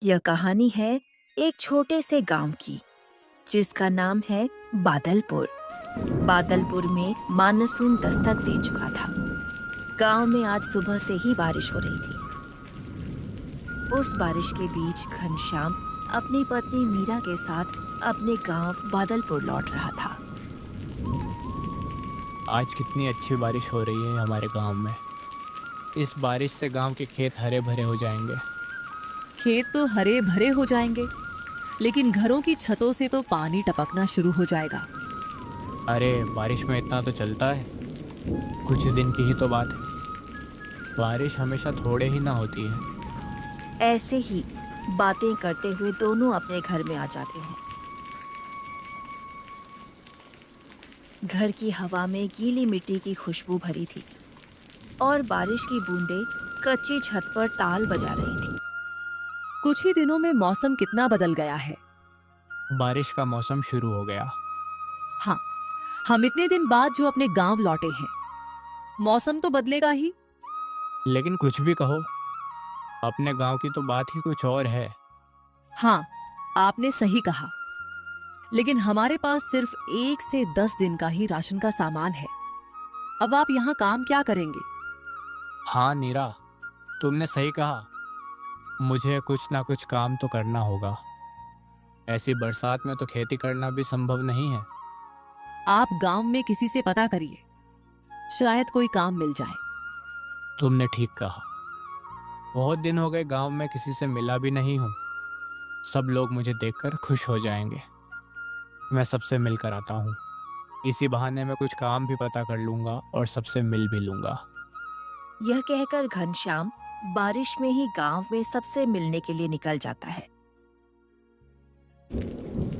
यह कहानी है एक छोटे से गांव की, जिसका नाम है बादलपुर। बादलपुर में मानसून दस्तक दे चुका था। गांव में आज सुबह से ही बारिश हो रही थी। उस बारिश के बीच घनश्याम अपनी पत्नी मीरा के साथ अपने गांव बादलपुर लौट रहा था। आज कितनी अच्छी बारिश हो रही है हमारे गांव में। इस बारिश से गांव के खेत हरे भरे हो जाएंगे। खेत तो हरे भरे हो जाएंगे, लेकिन घरों की छतों से तो पानी टपकना शुरू हो जाएगा। अरे बारिश में इतना तो चलता है, कुछ दिन की ही तो बात है। बारिश हमेशा थोड़े ही ना होती है। ऐसे ही बातें करते हुए दोनों अपने घर में आ जाते हैं। घर की हवा में गीली मिट्टी की खुशबू भरी थी और बारिश की बूंदें कच्ची छत पर ताल बजा रही थी। कुछ ही दिनों में मौसम कितना बदल गया है। बारिश का मौसम शुरू हो गया। हाँ, हम इतने दिन बाद जो अपने गांव लौटे हैं, मौसम तो बदलेगा ही। लेकिन कुछ भी कहो, अपने गांव की तो बात ही कुछ और है। हाँ, आपने सही कहा, लेकिन हमारे पास सिर्फ 1 से 10 दिन का ही राशन का सामान है। अब आप यहाँ काम क्या करेंगे? हाँ नीरा, तुमने सही कहा। मुझे कुछ ना कुछ काम तो करना होगा। ऐसी बरसात में तो खेती करना भी संभव नहीं है। आप गांव में किसी से पता करिए, शायद कोई काम मिल जाए। तुमने ठीक कहा। बहुत दिन हो गए गांव में किसी से मिला भी नहीं हूँ। सब लोग मुझे देखकर खुश हो जाएंगे। मैं सबसे मिलकर आता हूँ। इसी बहाने मैं कुछ काम भी पता कर लूँगा और सबसे मिल भी लूँगा। यह कहकर घनश्याम बारिश में ही गांव में सबसे मिलने के लिए निकल जाता है।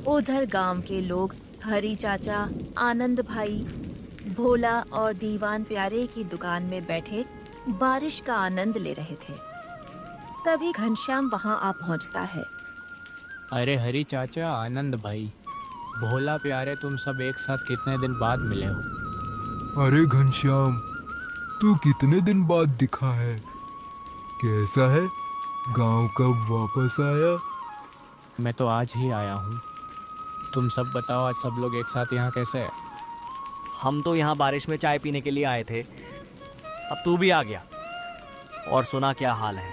उधर गांव के लोग हरी चाचा, आनंद भाई, भोला और दीवान प्यारे की दुकान में बैठे बारिश का आनंद ले रहे थे। तभी घनश्याम वहां आ पहुंचता है। अरे हरी चाचा, आनंद भाई, भोला प्यारे, तुम सब एक साथ कितने दिन बाद मिले हो? अरे घनश्याम, तू कितने दिन बाद दिखा है? कैसा है? गांव कब वापस आया? मैं तो आज ही आया हूँ। तुम सब बताओ, आज सब लोग एक साथ यहाँ कैसे है? हम तो यहाँ बारिश में चाय पीने के लिए आए थे। अब तू भी आ गया। और सुना, क्या हाल है?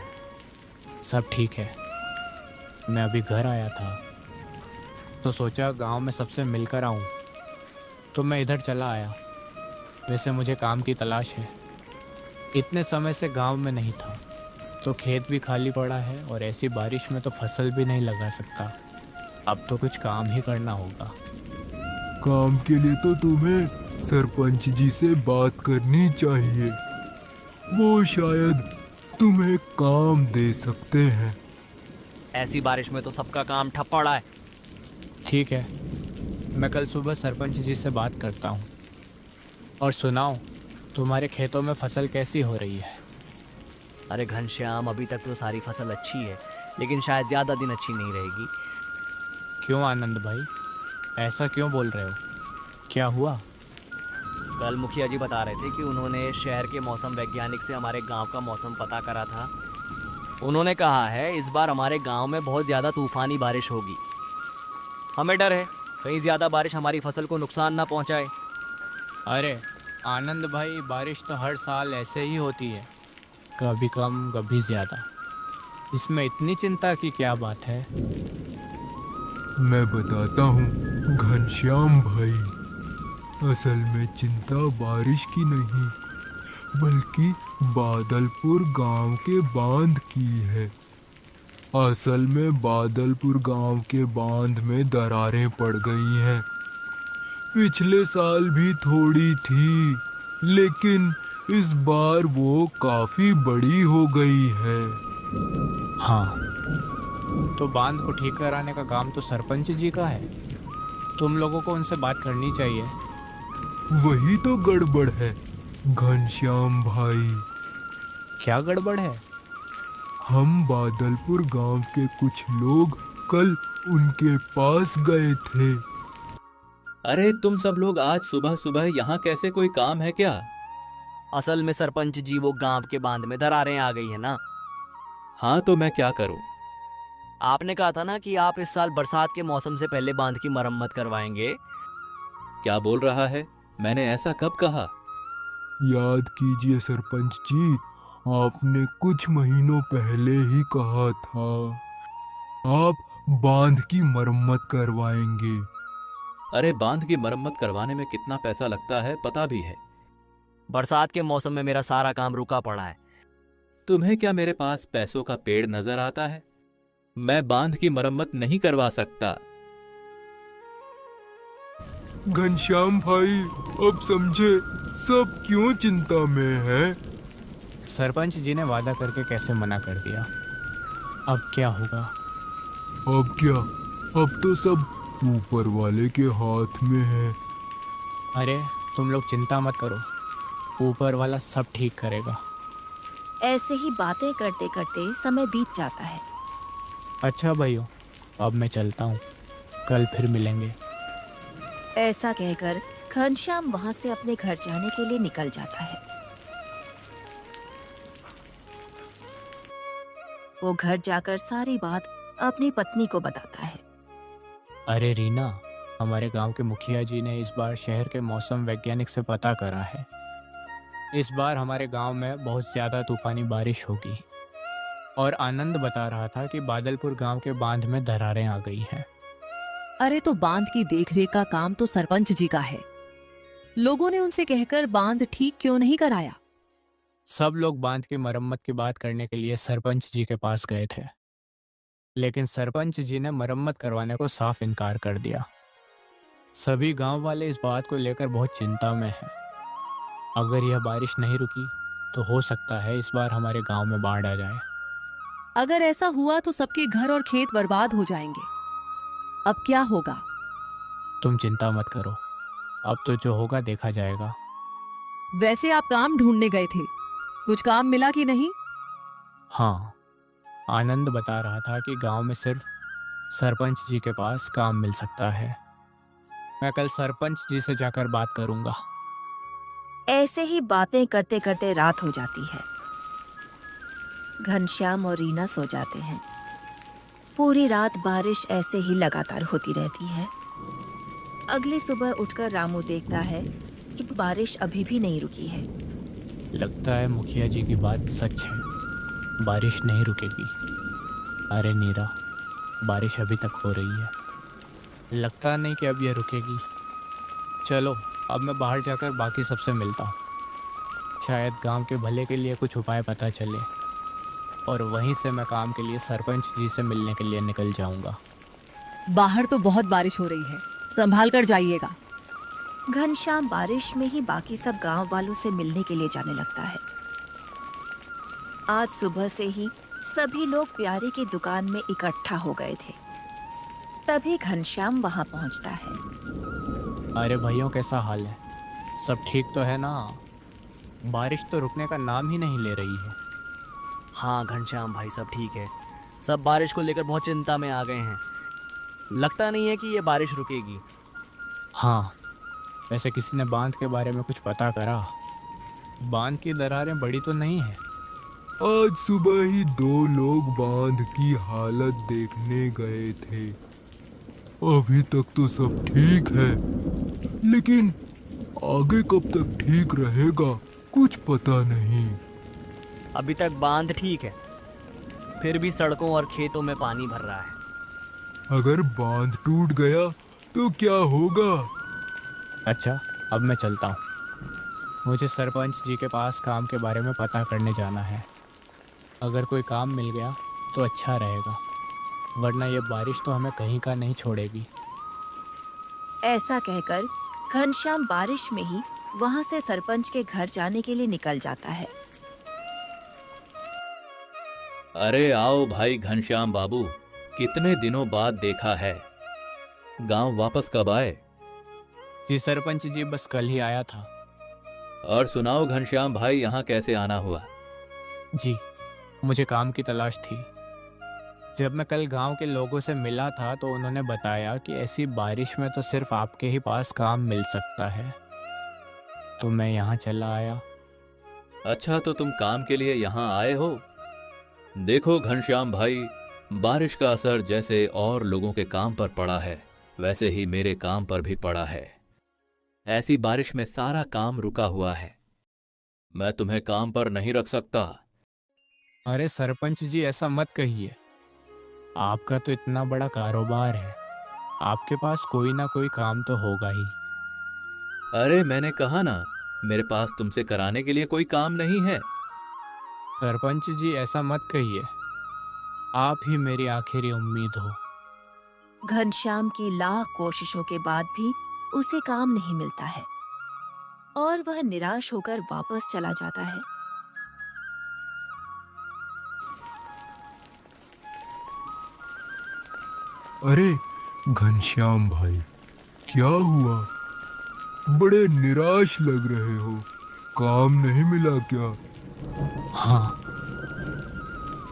सब ठीक है। मैं अभी घर आया था तो सोचा गांव में सबसे मिलकर आऊं, तो मैं इधर चला आया। वैसे मुझे काम की तलाश है। इतने समय से गांव में नहीं था, तो खेत भी खाली पड़ा है और ऐसी बारिश में तो फसल भी नहीं लगा सकता। अब तो कुछ काम ही करना होगा। काम के लिए तो तुम्हें सरपंच जी से बात करनी चाहिए। वो शायद तुम्हें काम दे सकते हैं। ऐसी बारिश में तो सबका काम ठप पड़ा है। ठीक है, मैं कल सुबह सरपंच जी से बात करता हूँ। और सुनाओ, तुम्हारे खेतों में फसल कैसी हो रही है? अरे घनश्याम, अभी तक तो सारी फसल अच्छी है, लेकिन शायद ज़्यादा दिन अच्छी नहीं रहेगी। क्यों आनंद भाई, ऐसा क्यों बोल रहे हो? क्या हुआ? कल मुखिया जी बता रहे थे कि उन्होंने शहर के मौसम वैज्ञानिक से हमारे गांव का मौसम पता करा था। उन्होंने कहा है इस बार हमारे गांव में बहुत ज़्यादा तूफानी बारिश होगी। हमें डर है कहीं ज़्यादा बारिश हमारी फसल को नुकसान ना पहुंचाए। अरे आनंद भाई, बारिश तो हर साल ऐसे ही होती है, कभी कम कभी ज़्यादा। इसमें इतनी चिंता की क्या बात है? मैं बताता हूँ घनश्याम भाई, असल में चिंता बारिश की नहीं, बल्कि बादलपुर गांव के बांध की है। असल में बादलपुर गांव के बांध में दरारें पड़ गई हैं। पिछले साल भी थोड़ी थी, लेकिन इस बार वो काफी बड़ी हो गई है। हाँ, तो बांध को ठीक कराने का काम तो सरपंच जी का है। तुम लोगों को उनसे बात करनी चाहिए। वही तो गड़बड़ है घनश्याम भाई। क्या गड़बड़ है? हम बादलपुर गांव के कुछ लोग कल उनके पास गए थे। अरे तुम सब लोग आज सुबह सुबह यहाँ कैसे? कोई काम है क्या? असल में सरपंच जी, वो गांव के बांध में दरारें आ गई है ना। हाँ, तो मैं क्या करूं? आपने कहा था ना कि आप इस साल बरसात के मौसम से पहले बांध की मरम्मत करवाएंगे। क्या बोल रहा है? मैंने ऐसा कब कहा? याद कीजिए सरपंच जी, आपने कुछ महीनों पहले ही कहा था आप बांध की मरम्मत करवाएंगे। अरे बांध की मरम्मत करवाने में कितना पैसा लगता है पता भी है। बरसात के मौसम में मेरा सारा काम रुका पड़ा है। तुम्हें क्या मेरे पास पैसों का पेड़ नजर आता है? मैं बांध की मरम्मत नहीं करवा सकता। घनश्याम भाई, अब समझे सब क्यों चिंता में है। सरपंच जी ने वादा करके कैसे मना कर दिया? अब क्या होगा? अब क्या, अब तो सब ऊपर वाले के हाथ में है। अरे तुम लोग चिंता मत करो, ऊपर वाला सब ठीक करेगा। ऐसे ही बातें करते करते समय बीत जाता है। अच्छा भाइयों, अब मैं चलता हूँ, कल फिर मिलेंगे। ऐसा कहकर घनश्याम वहां से अपने घर जाने के लिए निकल जाता है। वो घर जाकर सारी बात अपनी पत्नी को बताता है। अरे रीना, हमारे गांव के मुखिया जी ने इस बार शहर के मौसम वैज्ञानिक से पता करा है। इस बार हमारे गांव में बहुत ज़्यादा तूफानी बारिश होगी। और आनंद बता रहा था कि बादलपुर गांव के बांध में दरारें आ गई हैं। अरे तो बांध की देखरेख का काम तो सरपंच जी का है। लोगों ने उनसे कहकर बांध ठीक क्यों नहीं कराया? सब लोग बांध की मरम्मत की बात करने के लिए सरपंच जी के पास गए थे, लेकिन सरपंच जी ने मरम्मत करवाने को साफ इनकार कर दिया। सभी गांव वाले इस बात को लेकर बहुत चिंता में हैं। अगर यह बारिश नहीं रुकी तो हो सकता है इस बार हमारे गांव में बाढ़ आ जाए। अगर ऐसा हुआ तो सबके घर और खेत बर्बाद हो जाएंगे। अब क्या होगा? तुम चिंता मत करो, अब तो जो होगा देखा जाएगा। वैसे आप काम ढूंढने गए थे, कुछ काम मिला कि नहीं? हाँ, आनंद बता रहा था कि गांव में सिर्फ सरपंच जी के पास काम मिल सकता है। मैं कल सरपंच जी से जाकर बात करूंगा। ऐसे ही बातें करते करते रात हो जाती है। घनश्याम और रीना सो जाते हैं। पूरी रात बारिश ऐसे ही लगातार होती रहती है। अगली सुबह उठकर रामू देखता है कि बारिश अभी भी नहीं रुकी है। लगता है मुखिया जी की बात सच है, बारिश नहीं रुकेगी। अरे नीरा, बारिश अभी तक हो रही है, लगता नहीं कि अब यह रुकेगी। चलो अब मैं बाहर जाकर बाकी सबसे मिलता हूँ, शायद गांव के भले के लिए कुछ उपाय पता चले, और वहीं से मैं काम के लिए सरपंच जी से मिलने के लिए निकल जाऊंगा। बाहर तो बहुत बारिश हो रही है, संभाल कर जाइएगा। घनश्याम बारिश में ही बाकी सब गांव वालों से मिलने के लिए जाने लगता है। आज सुबह से ही सभी लोग प्यारे की दुकान में इकट्ठा हो गए थे। तभी घनश्याम वहां पहुंचता है। अरे भाइयों, कैसा हाल है? सब ठीक तो है ना? बारिश तो रुकने का नाम ही नहीं ले रही है। हाँ घनश्याम भाई, सब ठीक है। सब बारिश को लेकर बहुत चिंता में आ गए हैं। लगता नहीं है कि ये बारिश रुकेगी। हाँ, वैसे किसी ने बांध के बारे में कुछ पता करा? बांध की दरारें बड़ी तो नहीं है? आज सुबह ही 2 लोग बांध की हालत देखने गए थे। अभी तक तो सब ठीक है, लेकिन आगे कब तक ठीक रहेगा कुछ पता नहीं। अभी तक बांध ठीक है, फिर भी सड़कों और खेतों में पानी भर रहा है। अगर बांध टूट गया तो क्या होगा? अच्छा, अब मैं चलता हूँ, मुझे सरपंच जी के पास काम के बारे में पता करने जाना है। अगर कोई काम मिल गया तो अच्छा रहेगा, वरना ये बारिश तो हमें कहीं का नहीं छोड़ेगी। ऐसा कहकर घनश्याम बारिश में ही वहां से सरपंच के घर जाने के लिए निकल जाता है। अरे आओ भाई घनश्याम बाबू, कितने दिनों बाद देखा है। गांव वापस कब आए? जी सरपंच जी, बस कल ही आया था। और सुनाओ घनश्याम भाई, यहाँ कैसे आना हुआ? जी, मुझे काम की तलाश थी। जब मैं कल गांव के लोगों से मिला था तो उन्होंने बताया कि ऐसी बारिश में तो सिर्फ आपके ही पास काम मिल सकता है, तो मैं यहाँ चला आया। अच्छा, तो तुम काम के लिए यहाँ आए हो? देखो घनश्याम भाई, बारिश का असर जैसे और लोगों के काम पर पड़ा है, वैसे ही मेरे काम पर भी पड़ा है। ऐसी बारिश में सारा काम रुका हुआ है। मैं तुम्हें काम पर नहीं रख सकता। अरे सरपंच जी, ऐसा मत कहिए। आपका तो इतना बड़ा कारोबार है, आपके पास कोई ना कोई काम तो होगा ही। अरे मैंने कहा ना, मेरे पास तुमसे कराने के लिए कोई काम नहीं है। सरपंच जी, ऐसा मत कहिए। आप ही मेरी आखिरी उम्मीद हो। घनश्याम की लाख कोशिशों के बाद भी उसे काम नहीं मिलता है और वह निराश होकर वापस चला जाता है। अरे घनश्याम भाई, क्या हुआ? बड़े निराश लग रहे हो। काम नहीं मिला क्या? हाँ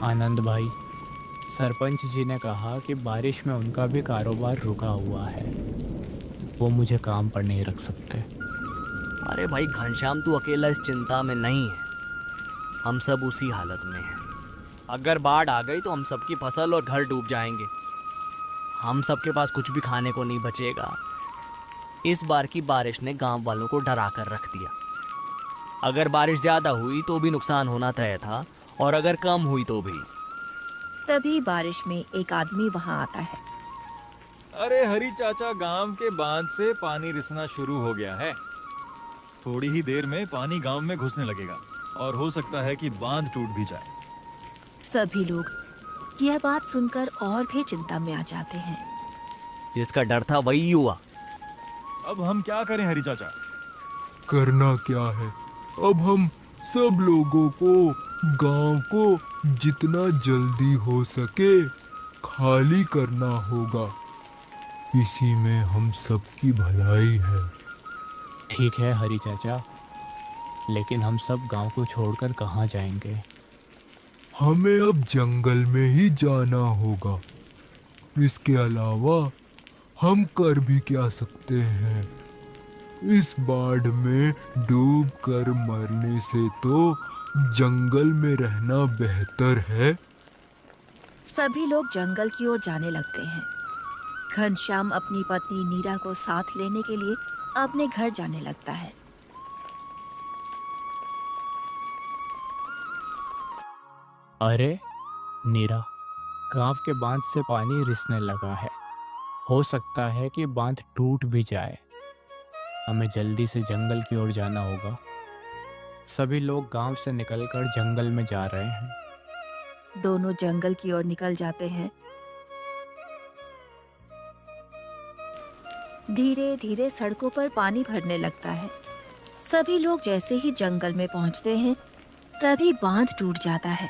आनंद भाई, सरपंच जी ने कहा कि बारिश में उनका भी कारोबार रुका हुआ है, वो मुझे काम पर नहीं रख सकते। अरे भाई घनश्याम, तू अकेला इस चिंता में नहीं है, हम सब उसी हालत में हैं। अगर बाढ़ आ गई तो हम सबकी फसल और घर डूब जाएंगे। हम सबके पास कुछ भी खाने को नहीं बचेगा। इस बार की बारिश ने गांव वालों को डरा कर रख दिया। अगर बारिश ज्यादा हुई तो भी नुकसान होना तय था, और अगर कम हुई तो भी। तभी बारिश में एक आदमी वहां आता है। अरे हरी चाचा, गांव के बांध से पानी रिसना शुरू हो गया है। थोड़ी ही देर में पानी गांव में घुसने लगेगा और हो सकता है कि बांध टूट भी जाए। सभी लोग यह बात सुनकर और भी चिंता में आ जाते हैं। जिसका डर था वही हुआ। अब हम क्या करें हरी चाचा? करना क्या है? अब हम सब लोगों को गांव को जितना जल्दी हो सके खाली करना होगा। इसी में हम सबकी भलाई है। ठीक है हरी चाचा, लेकिन हम सब गांव को छोड़कर कहाँ जाएंगे? हमें अब जंगल में ही जाना होगा। इसके अलावा हम कर भी क्या सकते हैं? इस बाढ़ में डूब कर मरने से तो जंगल में रहना बेहतर है। सभी लोग जंगल की ओर जाने लगते हैं। घनश्याम अपनी पत्नी नीरा को साथ लेने के लिए अपने घर जाने लगता है। अरे नीरा, गांव के बांध से पानी रिसने लगा है। हो सकता है कि बांध टूट भी जाए। हमें जल्दी से जंगल की ओर जाना होगा। सभी लोग गांव से निकलकर जंगल में जा रहे हैं। दोनों जंगल की ओर निकल जाते हैं। धीरे धीरे सड़कों पर पानी भरने लगता है। सभी लोग जैसे ही जंगल में पहुंचते हैं, तभी बांध टूट जाता है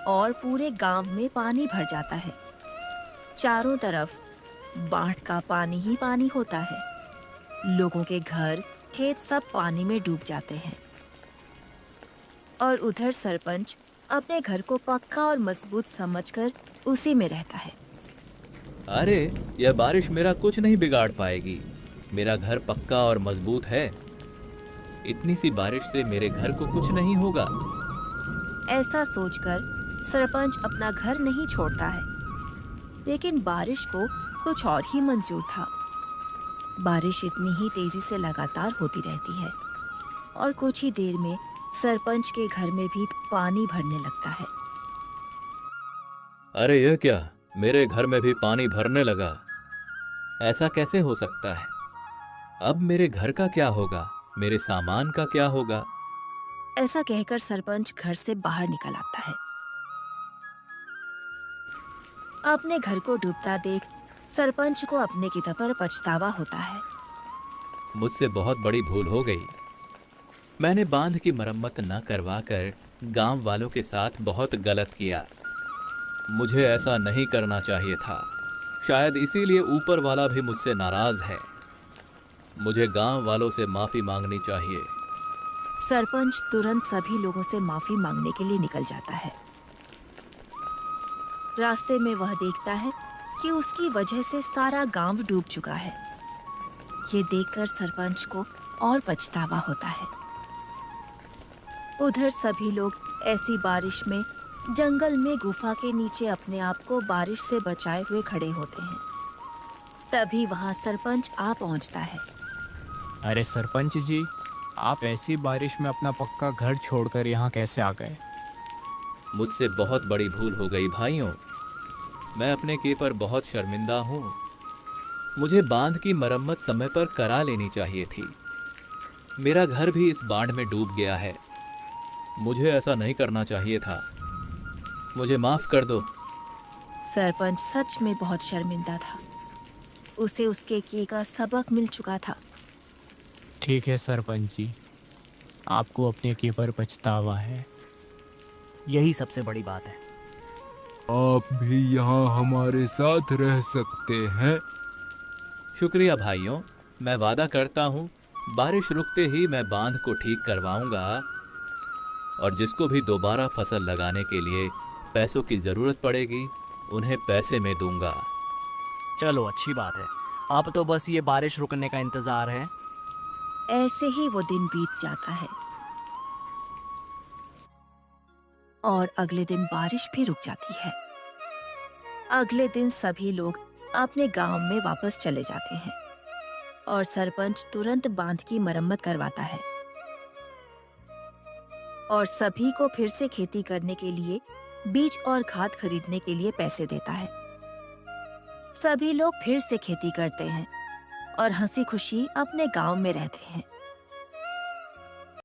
और पूरे गांव में पानी भर जाता है। चारों तरफ बाढ़ का पानी ही पानी होता है। लोगों के घर, खेत सब पानी में डूब जाते हैं और उधर सरपंच अपने घर को पक्का और मजबूत समझकर उसी में रहता है। अरे यह बारिश मेरा कुछ नहीं बिगाड़ पाएगी। मेरा घर पक्का और मजबूत है। इतनी सी बारिश से मेरे घर को कुछ नहीं होगा। ऐसा सोचकर सरपंच अपना घर नहीं छोड़ता है, लेकिन बारिश को कुछ और ही मंजूर था। बारिश इतनी ही तेजी से लगातार होती रहती है और कुछ ही देर में सरपंच के घर में भी पानी भरने लगता है। अरे यह क्या, मेरे घर में भी पानी भरने लगा। ऐसा कैसे हो सकता है? अब मेरे घर का क्या होगा? मेरे सामान का क्या होगा? ऐसा कहकर सरपंच घर से बाहर निकल आता है। अपने घर को डूबता देख सरपंच को अपने की पर पछतावा होता है। मुझसे बहुत बड़ी भूल हो गई। मैंने बांध की मरम्मत न करवाकर गांव वालों के साथ बहुत गलत किया। मुझे ऐसा नहीं करना चाहिए था। शायद इसीलिए ऊपर वाला भी मुझसे नाराज है। मुझे गांव वालों से माफी मांगनी चाहिए। सरपंच तुरंत सभी लोगों से माफी मांगने के लिए निकल जाता है। रास्ते में वह देखता है कि उसकी वजह से सारा गांव डूब चुका है। ये देखकर सरपंच को और पछतावा होता है। उधर सभी लोग ऐसी बारिश में जंगल में गुफा के नीचे अपने आप को बारिश से बचाए हुए खड़े होते हैं। तभी वहां सरपंच आ पहुंचता है। अरे सरपंच जी, आप ऐसी बारिश में अपना पक्का घर छोड़कर यहाँ कैसे आ गए? मुझसे बहुत बड़ी भूल हो गई भाइयों। मैं अपने किए पर बहुत शर्मिंदा हूँ। मुझे बांध की मरम्मत समय पर करा लेनी चाहिए थी। मेरा घर भी इस बाढ़ में डूब गया है। मुझे ऐसा नहीं करना चाहिए था। मुझे माफ कर दो। सरपंच सच में बहुत शर्मिंदा था। उसे उसके किए का सबक मिल चुका था। ठीक है सरपंच जी, आपको अपने किए पर पछतावा है। यही सबसे बड़ी बात है। आप भी यहाँ हमारे साथ रह सकते हैं। शुक्रिया भाइयों। मैं वादा करता हूँ बारिश रुकते ही मैं बांध को ठीक करवाऊंगा और जिसको भी दोबारा फसल लगाने के लिए पैसों की जरूरत पड़ेगी उन्हें पैसे में दूंगा। चलो अच्छी बात है। अब तो बस ये बारिश रुकने का इंतजार है। ऐसे ही वो दिन बीत जाता है और अगले दिन बारिश भी रुक जाती है। अगले दिन सभी लोग अपने गांव में वापस चले जाते हैं और सरपंच तुरंत बांध की मरम्मत करवाता है और सभी को फिर से खेती करने के लिए बीज और खाद खरीदने के लिए पैसे देता है। सभी लोग फिर से खेती करते हैं और हंसी खुशी अपने गांव में रहते हैं।